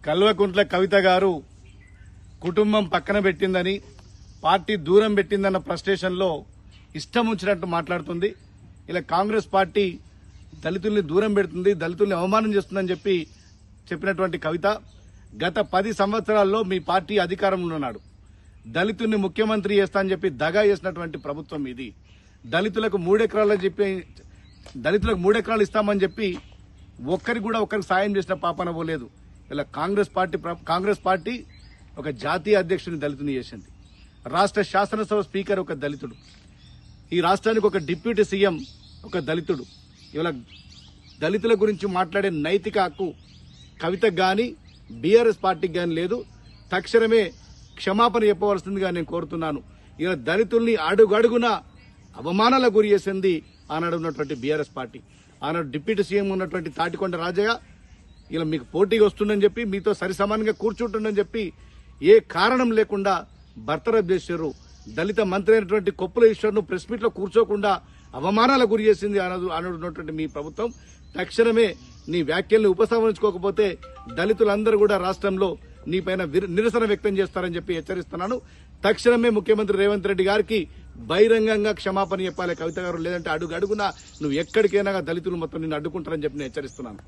కల్వకుంట్ల కవిత గారు కుటుంబం పక్కన పెట్టిందని పార్టీ దూరం పెట్టిందన్న ఫ్రస్ట్రేషన్లో ఇష్టం వచ్చినట్టు మాట్లాడుతుంది. ఇలా కాంగ్రెస్ పార్టీ దళితుల్ని దూరం పెడుతుంది, దళితుల్ని అవమానం చేస్తుందని చెప్పినటువంటి కవిత గత 10 సంవత్సరాల్లో మీ పార్టీ అధికారంలో ఉన్నాడు. దళితుల్ని ముఖ్యమంత్రి చేస్తా అని చెప్పి దగా చేసినటువంటి ప్రభుత్వం ఇది. దళితులకు 3 ఎకరాలు ఇస్తామని చెప్పి ఒక్కరికి సాయం చేసిన పాపన పోలేదు. ఇలా కాంగ్రెస్ పార్టీ ఒక జాతీయ అధ్యక్షుని దళితుని చేసింది. రాష్ట్ర శాసనసభ స్పీకర్ ఒక దళితుడు, ఈ రాష్ట్రానికి ఒక డిప్యూటీ సీఎం ఒక దళితుడు. ఇలా దళితుల గురించి మాట్లాడే నైతిక హక్కు కవితకు గాని బీఆర్ఎస్ పార్టీకి గాని లేదు. తక్షణమే క్షమాపణ చెప్పవలసిందిగా నేను కోరుతున్నాను. ఇలా దళితుల్ని అడుగడుగున అవమానాలకు గురి చేసింది ఆనాడు ఉన్నటువంటి బీఆర్ఎస్ పార్టీ. ఆనాడు డిప్యూటీ సీఎం ఉన్నటువంటి తాటికొండ రాజయ్య ఇలా మీకు పోటీగా వస్తుందని చెప్పి, మీతో సరిసమానంగా కూర్చుంటుందని చెప్పి ఏ కారణం లేకుండా బర్తరఫ్ చేశారు. దళిత మంత్రి అయినటువంటి కొప్పుల ఈశ్వర్ను ప్రెస్ మీట్ లో కూర్చోకుండా అవమానాలకు గురి చేసింది ఆనాడు ఉన్నటువంటి మీ ప్రభుత్వం. తక్షణమే నీ వ్యాఖ్యల్ని ఉపసంహరించుకోకపోతే దళితులందరూ కూడా రాష్ట్రంలో నీపైన నిరసన వ్యక్తం చేస్తారని చెప్పి హెచ్చరిస్తున్నాను. తక్షణమే ముఖ్యమంత్రి రేవంత్ రెడ్డి గారికి బహిరంగంగా క్షమాపణ చెప్పాలి కవిత గారు, లేదంటే అడుగున నువ్వు ఎక్కడికైనా దళితులు మొత్తం నిన్ను అడ్డుకుంటారని చెప్పి నేను హెచ్చరిస్తున్నాను.